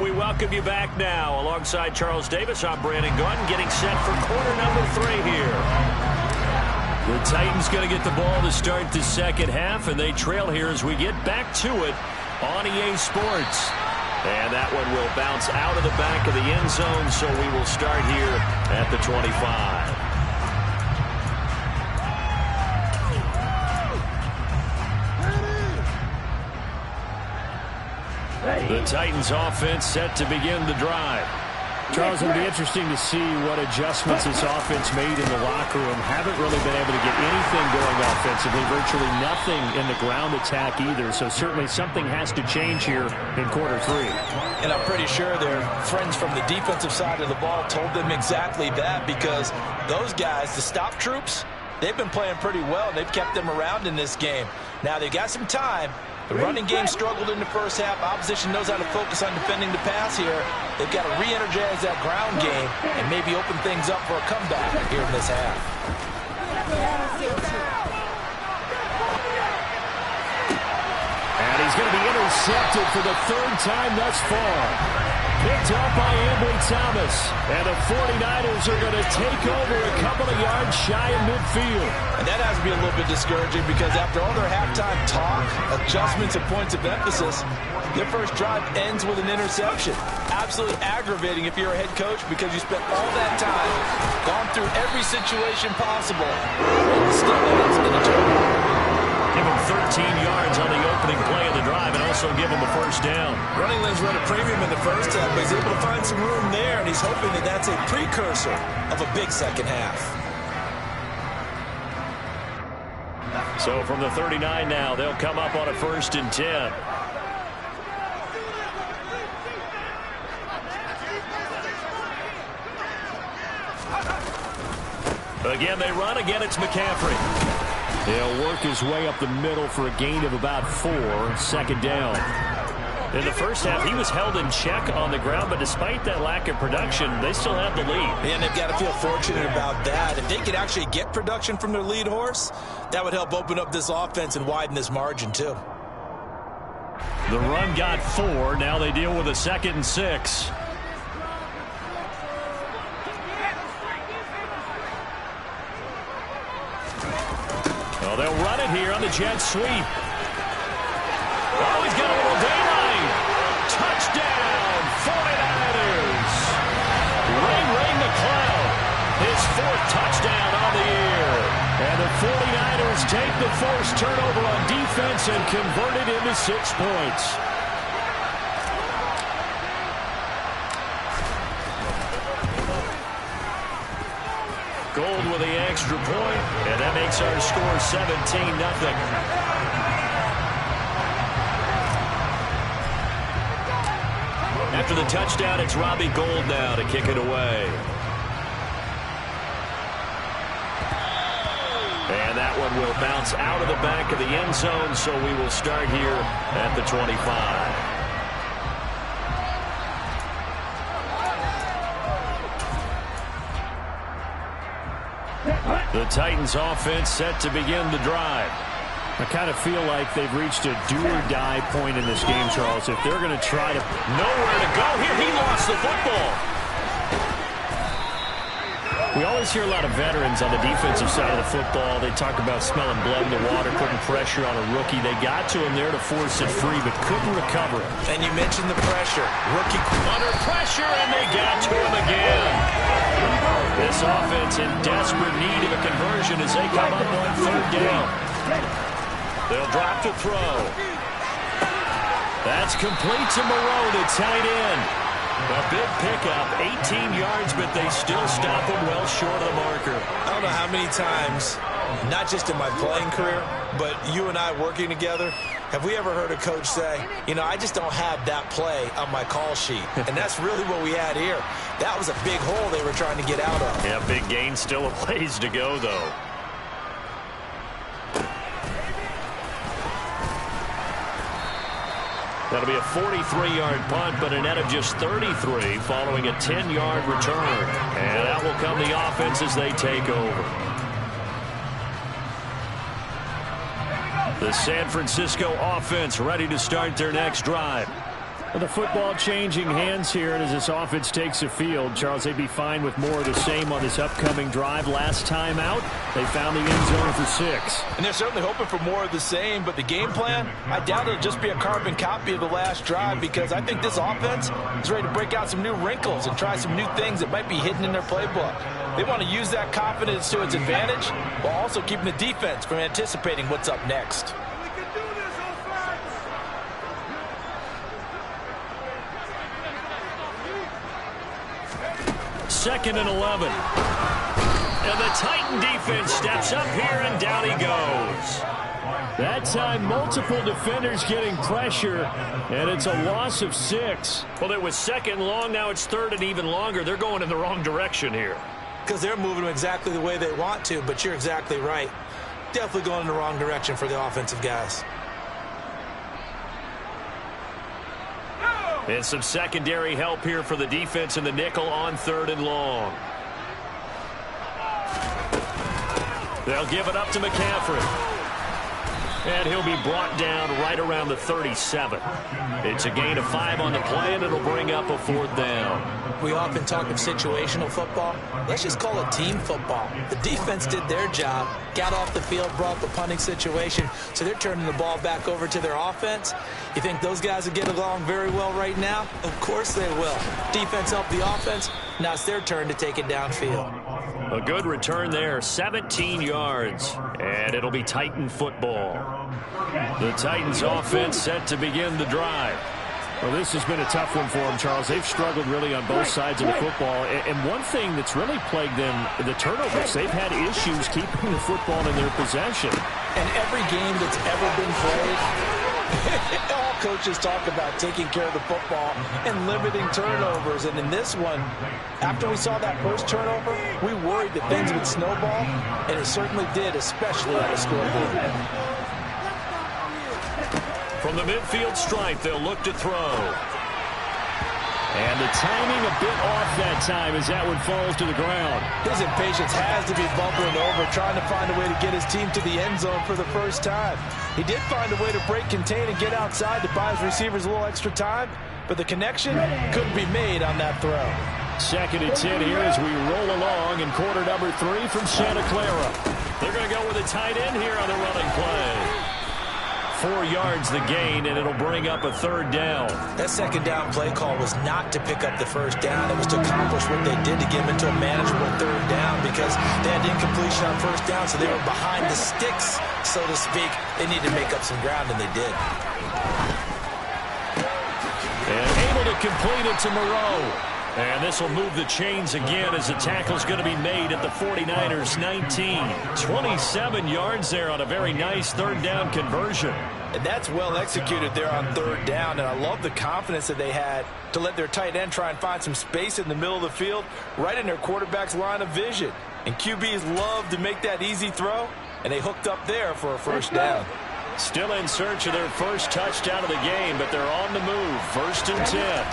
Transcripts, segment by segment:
we welcome you back now. Alongside Charles Davis, I'm Brandon Gunn, getting set for quarter number 3 here. The Titans going to get the ball to start the second half, and they trail here as we get back to it on EA Sports. And that one will bounce out of the back of the end zone, so we will start here at the 25. The Titans offense set to begin the drive. Charles, it'll be interesting to see what adjustments this offense made in the locker room. Haven't really been able to get anything going offensively, virtually nothing in the ground attack either. So certainly something has to change here in quarter 3. And I'm pretty sure their friends from the defensive side of the ball told them exactly that, because those guys, the stop troops, they've been playing pretty well. They've kept them around in this game. Now they've got some time. The running game struggled in the first half. Opposition knows how to focus on defending the pass here. They've got to re-energize that ground game and maybe open things up for a comeback here in this half. And he's going to be intercepted for the 3rd time thus far. Picked up by Ambly Thomas. And the 49ers are going to take over a couple of yards shy of midfield. And that has to be a little bit discouraging, because after all their halftime talk, adjustments, and points of emphasis, their first drive ends with an interception. Absolutely aggravating if you're a head coach, because you spent all that time, gone through every situation possible, and still ends in a turnover. Give him 13 yards on the opening play of the drive and also give him a first down. Running lanes were at a premium in the first half, but he's able to find some room there, and he's hoping that that's a precursor of a big second half. So from the 39 now, they'll come up on a 1st and 10. Again, they run. Again, it's McCaffrey. He'll work his way up the middle for a gain of about 4. 2nd down. In the first half, he was held in check on the ground, but despite that lack of production, they still have the lead. And they've got to feel fortunate about that. If they could actually get production from their lead horse, that would help open up this offense and widen this margin too. The run got 4. Now they deal with a 2nd and 6. Well, they'll run it here on the jet sweep. Oh, he's got a little daylight. Touchdown, 49ers. Ray McCloud, his 4th touchdown on the year. And the 49ers take the forced turnover on defense and convert it into 6 points. Gold with the extra point, and that makes our score 17-0. After the touchdown, it's Robbie Gould now to kick it away. And that one will bounce out of the back of the end zone, so we will start here at the 25. The Titans offense set to begin the drive. I kind of feel like they've reached a do-or-die point in this game, Charles. If they're going to try to... Nowhere to go here. He lost the football. We always hear a lot of veterans on the defensive side of the football. They talk about smelling blood in the water, putting pressure on a rookie. They got to him there to force it free, but couldn't recover it. And you mentioned the pressure. Rookie under pressure, and they got to him again. This offense in desperate need of a conversion as they come up on 3rd down. They'll drop to throw. That's complete to Moreau, the tight end. A big pickup, 18 yards, but they still stop him well short of the marker. I don't know how many times, not just in my playing career, but you and I working together, have we ever heard a coach say, you know, I just don't have that play on my call sheet. And that's really what we had here. That was a big hole they were trying to get out of. Yeah, big gain, still a ways to go, though. That'll be a 43-yard punt, but a net of just 33 following a 10-yard return. And that will come the offense as they take over. The San Francisco offense ready to start their next drive. Well, the football changing hands here, and as this offense takes the field, Charles, they'd be fine with more of the same on this upcoming drive. Last time out, they found the end zone for 6. And they're certainly hoping for more of the same, but the game plan, I doubt it'll just be a carbon copy of the last drive, because I think this offense is ready to break out some new wrinkles and try some new things that might be hidden in their playbook. They want to use that confidence to its advantage while also keeping the defense from anticipating what's up next. Second and 11. And the Titan defense steps up here, and down he goes. That time, multiple defenders getting pressure, and it's a loss of 6. Well, it was second long. Now it's third and even longer. They're going in the wrong direction here. Because they're moving them exactly the way they want to, but you're exactly right. Definitely going in the wrong direction for the offensive guys. And some secondary help here for the defense in the nickel on third and long. They'll give it up to McCaffrey. And he'll be brought down right around the 37. It's a gain of 5 on the play, and it'll bring up a 4th down. We often talk of situational football. Let's just call it team football. The defense did their job, got off the field, brought the punting situation, so they're turning the ball back over to their offense. You think those guys will get along very well right now? Of course they will. Defense helped the offense. Now it's their turn to take it downfield. A good return there, 17 yards, and it'll be Titan football. The Titans offense set to begin the drive. Well, this has been a tough one for them, Charles. They've struggled really on both sides of the football. And one thing that's really plagued them, the turnovers. They've had issues keeping the football in their possession. And every game that's ever been played, all coaches talk about taking care of the football and limiting turnovers. And in this one, after we saw that first turnover, we worried that things would snowball, and it certainly did, especially on the scoreboard. From the midfield stripe, they'll look to throw. And the timing a bit off that time as that one falls to the ground. His impatience has to be bubbling over, trying to find a way to get his team to the end zone for the first time. He did find a way to break contain and get outside to buy his receivers a little extra time, but the connection couldn't be made on that throw. Second and 10 here as we roll along in quarter number 3 from Santa Clara. They're going to go with a tight end here on the running play. 4 yards the gain, and it'll bring up a 3rd down. That second down play call was not to pick up the first down. It was to accomplish what they did to get them into a manageable 3rd down, because they had incompletion on first down, so they were behind the sticks, so to speak. They needed to make up some ground, and they did. And able to complete it to Moreau. And this will move the chains again as the tackle's going to be made at the 49ers 19. 27 yards there on a very nice 3rd down conversion. And that's well executed there on 3rd down. And I love the confidence that they had to let their tight end try and find some space in the middle of the field, right in their quarterback's line of vision. And QBs love to make that easy throw, and they hooked up there for a 1st down. Still in search of their first touchdown of the game, but they're on the move. 1st and 10.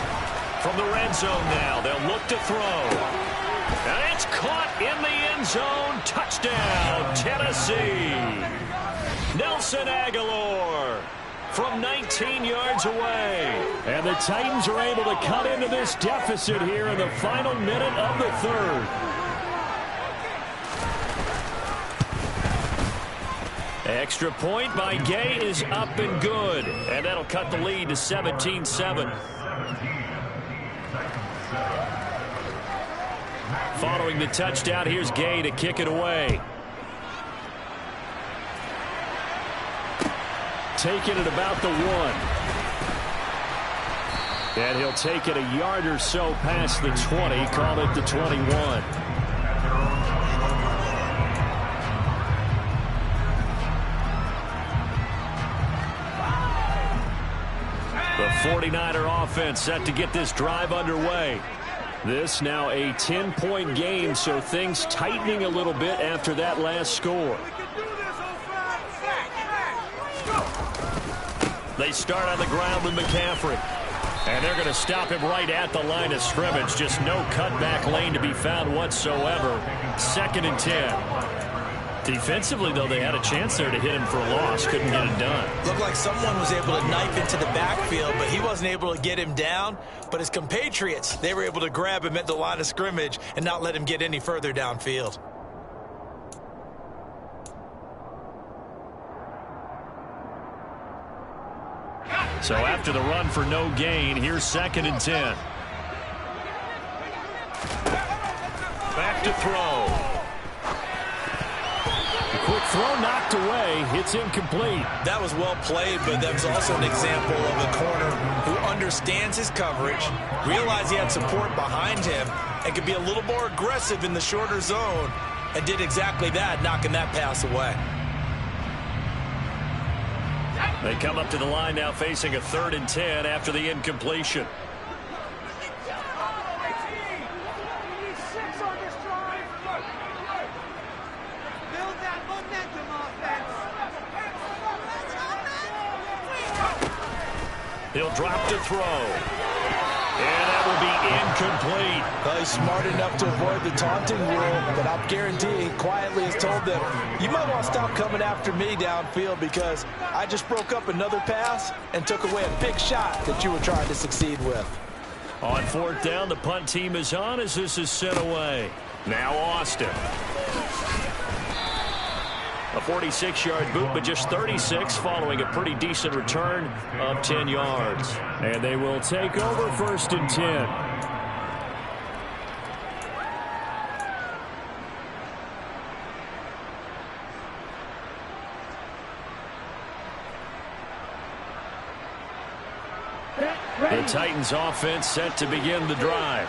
From the red zone now, they'll look to throw. And it's caught in the end zone. Touchdown, Tennessee. Nelson Aguilar from 19 yards away. And the Titans are able to cut into this deficit here in the final minute of the 3rd. Extra point by Gay is up and good. And that'll cut the lead to 17-7. Following the touchdown, here's Gay to kick it away. Taking it about the 1. And he'll take it a yard or so past the 20, call it the 21. The 49er offense set to get this drive underway. This now a 10-point game, so things tightening a little bit after that last score. They start on the ground with McCaffrey. And they're going to stop him right at the line of scrimmage. Just no cutback lane to be found whatsoever. 2nd and 10. Defensively, though, they had a chance there to hit him for a loss. Couldn't get it done. Looked like someone was able to knife into the backfield, but he wasn't able to get him down. But his compatriots, they were able to grab him at the line of scrimmage and not let him get any further downfield. So after the run for no gain, here's 2nd and 10. Back to throw. Quick throw knocked away. It's incomplete. That was well played, but that was also an example of a corner who understands his coverage, realized he had support behind him, and could be a little more aggressive in the shorter zone, and did exactly that, knocking that pass away. They come up to the line now facing a 3rd and 10 after the incompletion. He'll drop to throw. And that will be incomplete. Well, he's smart enough to avoid the taunting rule, but I'll guarantee he quietly has told them, you might want to stop coming after me downfield because I just broke up another pass and took away a big shot that you were trying to succeed with. On 4th down, the punt team is on as this is sent away. Now Austin. A 46-yard boot, but just 36 following a pretty decent return of 10 yards. And they will take over 1st and 10. The Titans offense set to begin the drive.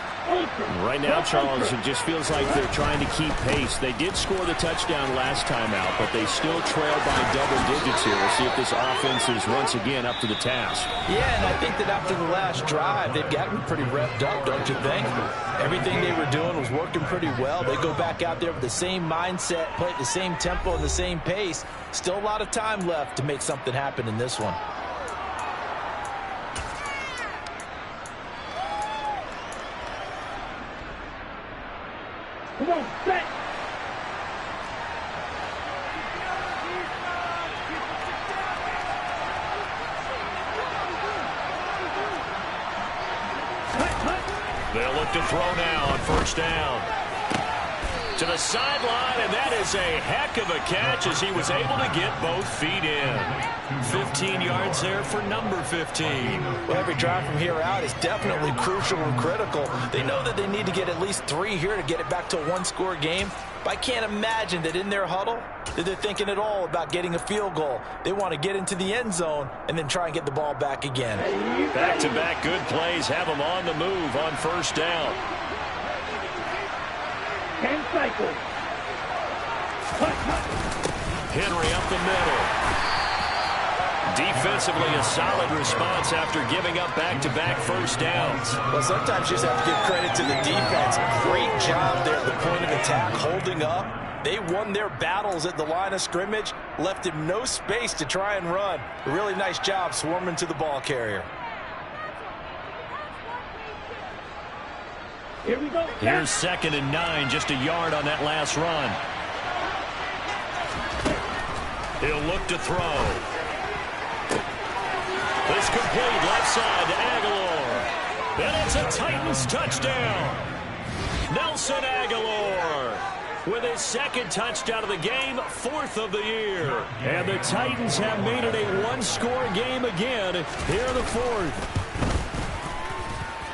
Right now, Charles, it just feels like they're trying to keep pace. They did score the touchdown last time out, but they still trail by double digits here. We'll see if this offense is once again up to the task. Yeah, and I think that after the last drive, they've gotten pretty revved up, don't you think? Everything they were doing was working pretty well. They go back out there with the same mindset, play at the same tempo and the same pace. Still a lot of time left to make something happen in this one. Come on, set. They'll look to throw now on 1st down. To the sideline, and that is a heck of a catch as he was able to get both feet in. 15 yards there for number 15. Well, every drive from here out is definitely crucial and critical. They know that they need to get at least 3 here to get it back to a 1-score game. But I can't imagine that in their huddle that they're thinking at all about getting a field goal. They want to get into the end zone and then try and get the ball back again. Back-to-back good plays have them on the move on 1st down. 10 cycles. Henry up the middle. Defensively, a solid response after giving up back-to-back 1st downs. Well, sometimes you just have to give credit to the defense. Great job there at the point of attack, holding up. They won their battles at the line of scrimmage, left him no space to try and run. A really nice job swarming to the ball carrier. Here we go. Here's 2nd and 9, just a yard on that last run. He'll look to throw. It's complete left side to Aguilar. And it's a Titans touchdown. Nelson Aguilar with his 2nd touchdown of the game, 4th of the year. And the Titans have made it a 1-score game again here in the 4th.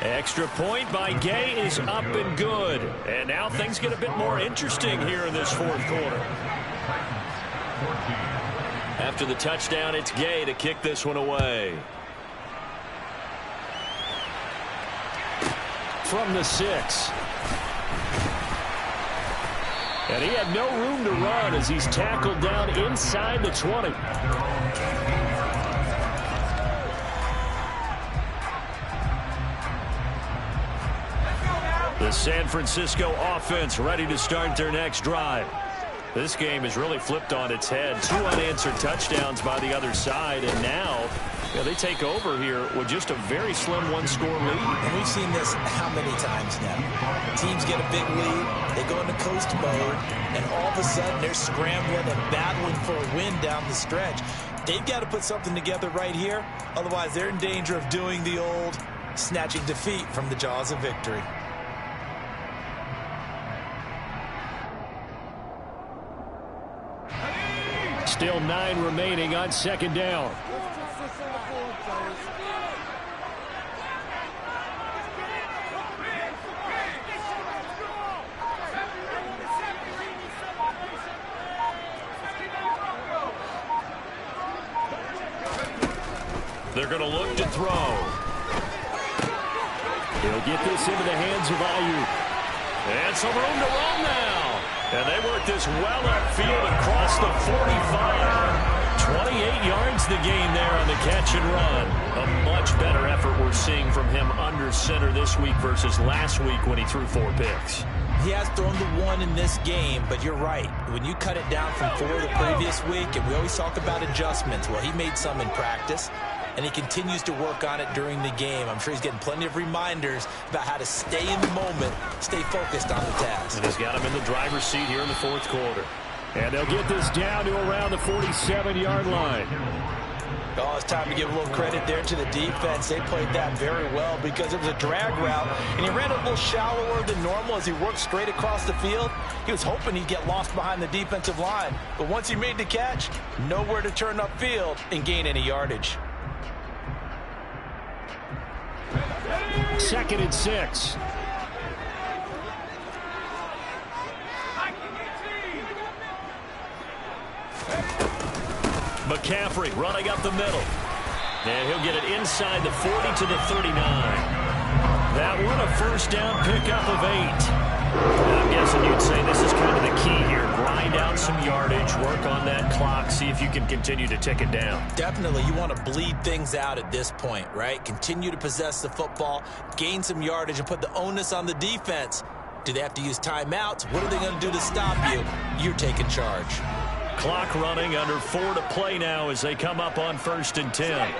Extra point by Gay is up and good. And now things get a bit more interesting here in this 4th quarter. After the touchdown, it's Gay to kick this one away. From the 6. And he had no room to run as he's tackled down inside the 20. The San Francisco offense ready to start their next drive. This game is really flipped on its head. 2 unanswered touchdowns by the other side, and now Yeah, they take over here with just a very slim one-score lead. And we've seen this how many times now? Teams get a big lead, they go into coast mode, and all of a sudden they're scrambling and battling for a win down the stretch. They've got to put something together right here, otherwise they're in danger of doing the old snatching defeat from the jaws of victory. Still 9 remaining on second down. They're going to look to throw. He'll get this into the hands of Ayuk. And some room to roam now. And they work this well upfield across the 45. 28 yards the gain there on the catch and run. A much better effort we're seeing from him under center this week versus last week when he threw 4 picks. He has thrown the 1 in this game, but you're right. When you cut it down from 4 the previous week, and we always talk about adjustments, well, he made some in practice, and he continues to work on it during the game. I'm sure he's getting plenty of reminders about how to stay in the moment, stay focused on the task. And he's got him in the driver's seat here in the 4th quarter. And they'll get this down to around the 47-yard line. Oh, it's time to give a little credit there to the defense. They played that very well because it was a drag route, and he ran a little shallower than normal as he worked straight across the field. He was hoping he'd get lost behind the defensive line, but once he made the catch, nowhere to turn upfield and gain any yardage. 2nd and 6. McCaffrey running up the middle. And he'll get it inside the 40 to the 39. That one a first down pickup of 8. I'm guessing you'd say this is kind of the key here. Grind out some yardage, work on that clock, see if you can continue to tick it down. Definitely, you want to bleed things out at this point, right? Continue to possess the football, gain some yardage, and put the onus on the defense. Do they have to use timeouts? What are they going to do to stop you? You're taking charge. Clock running, under 4 to play now as they come up on 1st and 10.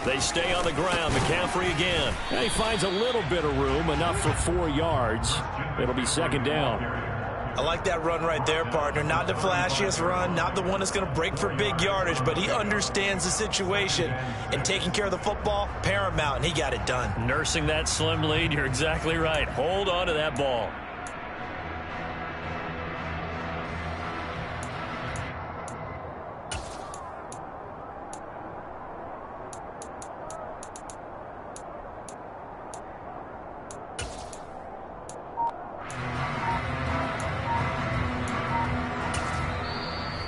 They stay on the ground. McCaffrey again. And he finds a little bit of room, enough for 4 yards. It'll be 2nd down. I like that run right there, partner. Not the flashiest run, not the one that's going to break for big yardage, but he understands the situation, and taking care of the football, paramount, and he got it done. Nursing that slim lead, you're exactly right. Hold on to that ball.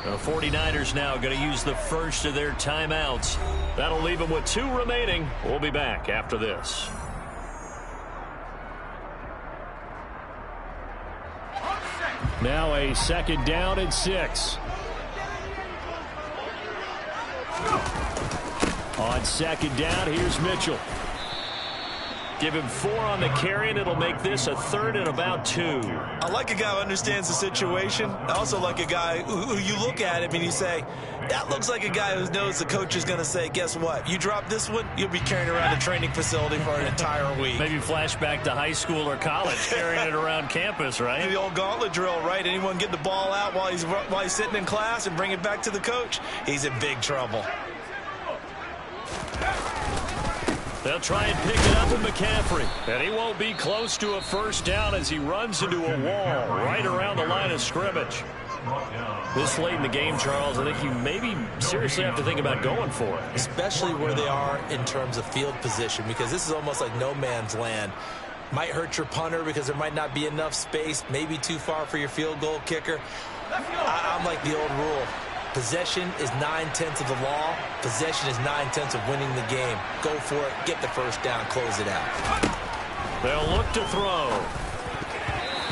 The 49ers now going to use the first of their timeouts. That'll leave them with 2 remaining. We'll be back after this. Now a 2nd down and 6. On 2nd down, here's Mitchell. Give him 4 on the carry, and it'll make this a 3rd and about 2. I like a guy who understands the situation. I also like a guy who you look at him and you say, that looks like a guy who knows the coach is going to say, guess what? You drop this one, you'll be carrying around a training facility for an entire week. Maybe flashback to high school or college, carrying it around campus, right? The old gauntlet drill, right? Anyone get the ball out while he's sitting in class and bring it back to the coach? He's in big trouble. They'll try and pick it up with McCaffrey. And he won't be close to a first down as he runs into a wall right around the line of scrimmage. This late in the game, Charles, I think you maybe seriously have to think about going for it. Especially where they are in terms of field position, because this is almost like no man's land. Might hurt your punter because there might not be enough space, maybe too far for your field goal kicker. I'm like the old rule. Possession is 9/10 of the law. Possession is 9/10 of winning the game. Go for it. Get the first down. Close it out. They'll look to throw.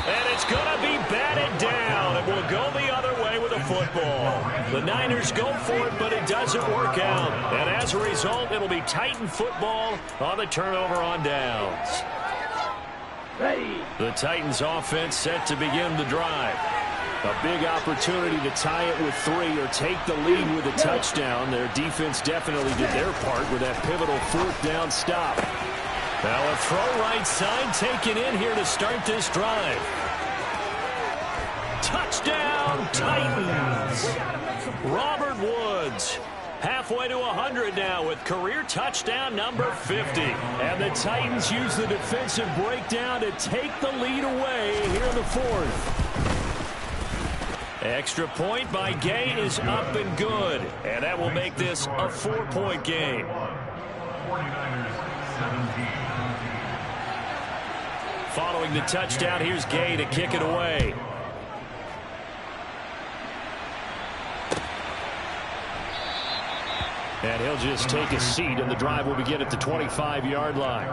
And it's going to be batted down. It will go the other way with a football. The Niners go for it, but it doesn't work out. And as a result, it'll be Titan football on the turnover on downs. Ready. The Titans offense set to begin the drive. A big opportunity to tie it with 3 or take the lead with a touchdown. Their defense definitely did their part with that pivotal 4th down stop. Now a throw right side taken in here to start this drive. Touchdown, Titans! Robert Woods. Halfway to 100 now with career touchdown number 50. And the Titans use the defensive breakdown to take the lead away here in the 4th. Extra point by Gay is up and good. And that will make this a 4-point game. Following the touchdown, here's Gay to kick it away. And he'll just take a seat, and the drive will begin at the 25-yard line.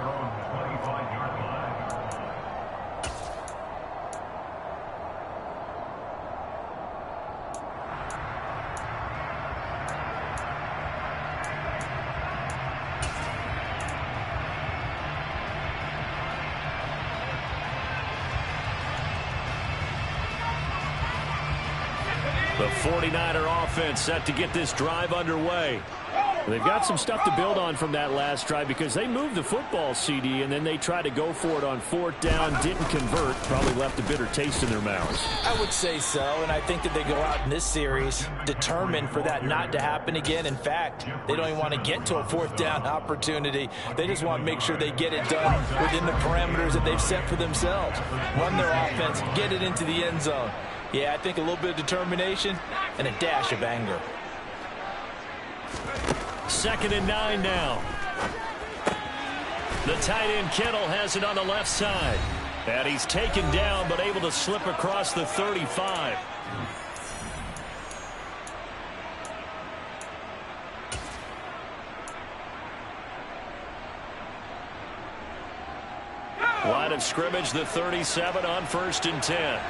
The 49er offense set to get this drive underway. They've got some stuff to build on from that last drive because they moved the football, CD, and then they tried to go for it on 4th down, didn't convert, probably left a bitter taste in their mouths. I would say so, and I think that they go out in this series determined for that not to happen again. In fact, they don't even want to get to a 4th down opportunity. They just want to make sure they get it done within the parameters that they've set for themselves. Run their offense, get it into the end zone. Yeah, I think a little bit of determination and a dash of anger. 2nd and 9 now. The tight end Kittle has it on the left side. And he's taken down but able to slip across the 35. Line of scrimmage, the 37 on 1st and 10.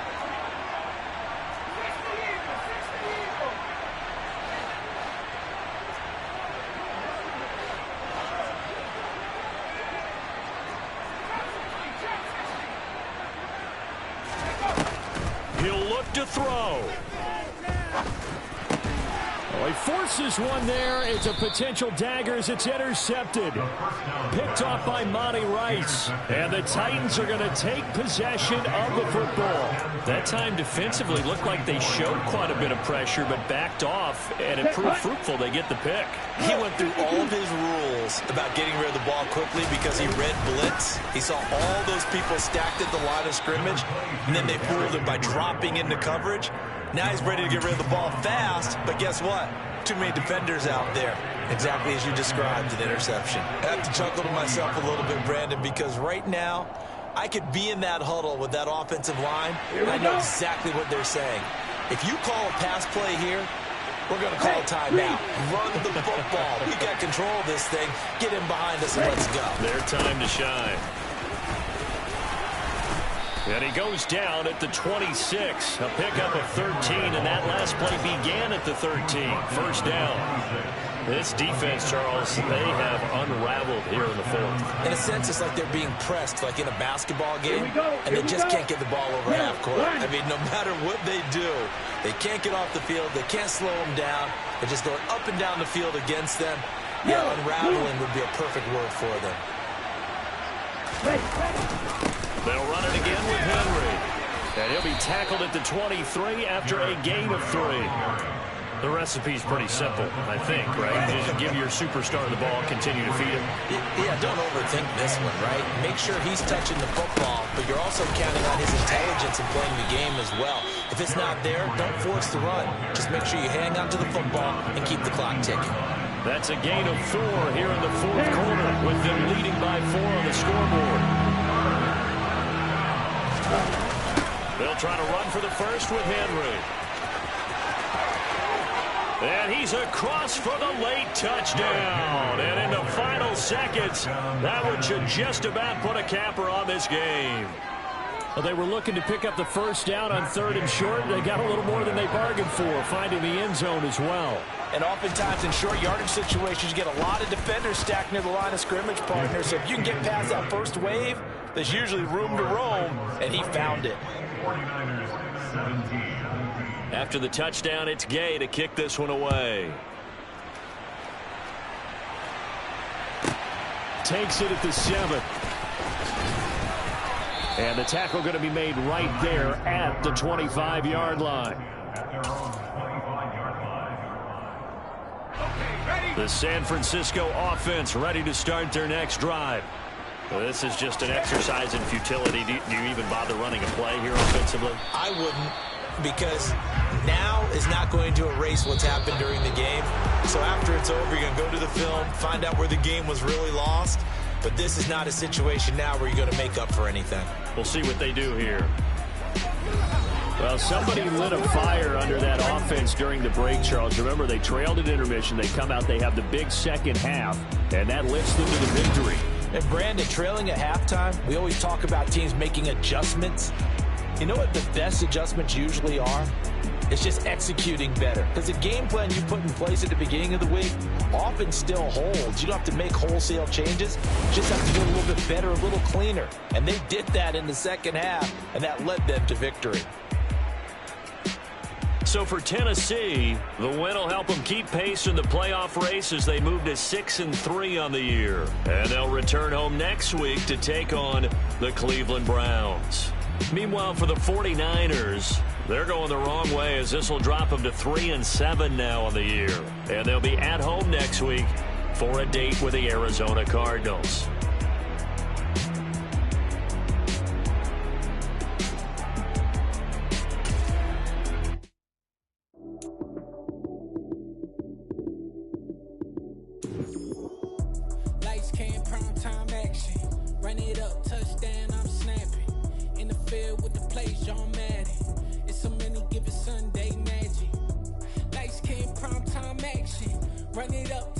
To throw. Well, he forces one there. It's a potential dagger as it's intercepted. Picked off by Monty Rice. And the Titans are going to take possession of the football. That time defensively looked like they showed quite a bit of pressure but backed off, and it proved fruitful. They get the pick. He went through all of his rules about getting rid of the ball quickly because he read blitz. He saw all those people stacked at the line of scrimmage, and then they fooled him by dropping into coverage. Now he's ready to get rid of the ball fast, but guess what? Too many defenders out there. Exactly as you described, an interception. I have to chuckle to myself a little bit, Brandon, because right now I could be in that huddle with that offensive line, and I know exactly what they're saying. If you call a pass play here, we're going to call a timeout. Run the football. We got control of this thing. Get him behind us and let's go. Their time to shine. And he goes down at the 26. A pickup of 13, and that last play began at the 13. 1st down. This defense, Charles, they have unraveled here in the 4th. In a sense, it's like they're being pressed, like in a basketball game, and they just can't get the ball over half court. I mean, no matter what they do, they can't get off the field. They can't slow them down. They're just going up and down the field against them. Yeah, unraveling would be a perfect word for them. They'll run it again with Henry. And he'll be tackled at the 23 after a gain of 3. The recipe's pretty simple, I think, right? You just give your superstar the ball, continue to feed him. Yeah, don't overthink this one, right? Make sure he's touching the football, but you're also counting on his intelligence in playing the game as well. If it's not there, don't force the run. Just make sure you hang on to the football and keep the clock ticking. That's a gain of 4 here in the 4th quarter, with them leading by 4 on the scoreboard. They'll try to run for the first with Henry. And he's across for the late touchdown. And in the final seconds, that one should just about put a capper on this game. Well, they were looking to pick up the 1st down on 3rd and short. They got a little more than they bargained for, finding the end zone as well. And oftentimes in short yardage situations, you get a lot of defenders stacked near the line of scrimmage, partner. So if you can get past that first wave, there's usually room to roam, and he found it. After the touchdown, it's Gay to kick this one away. Takes it at the 7. And the tackle going to be made right there at the 25-yard line. The San Francisco offense ready to start their next drive. Well, this is just an exercise in futility. Do you even bother running a play here offensively? I wouldn't, because now is not going to erase what's happened during the game. So after it's over, you're going to go to the film, find out where the game was really lost. But this is not a situation now where you're going to make up for anything. We'll see what they do here. Well, somebody lit a fire under that offense during the break, Charles. Remember, they trailed at intermission. They come out, they have the big second half, and that lifts them to the victory. And Brandon, trailing at halftime, we always talk about teams making adjustments. You know what the best adjustments usually are? It's just executing better. Because the game plan you put in place at the beginning of the week often still holds. You don't have to make wholesale changes. You just have to do a little bit better, a little cleaner. And they did that in the second half, and that led them to victory. So for Tennessee, the win will help them keep pace in the playoff race as they move to 6-3 on the year. And they'll return home next week to take on the Cleveland Browns. Meanwhile, for the 49ers, they're going the wrong way as this will drop them to 3-7 now on the year. And they'll be at home next week for a date with the Arizona Cardinals. Lights came, prime time action. Run it up, touchdown, I'm snapping. In the field with the plays, John Madden. It's so many given Sunday magic. Lights came, prime time action. Run it up.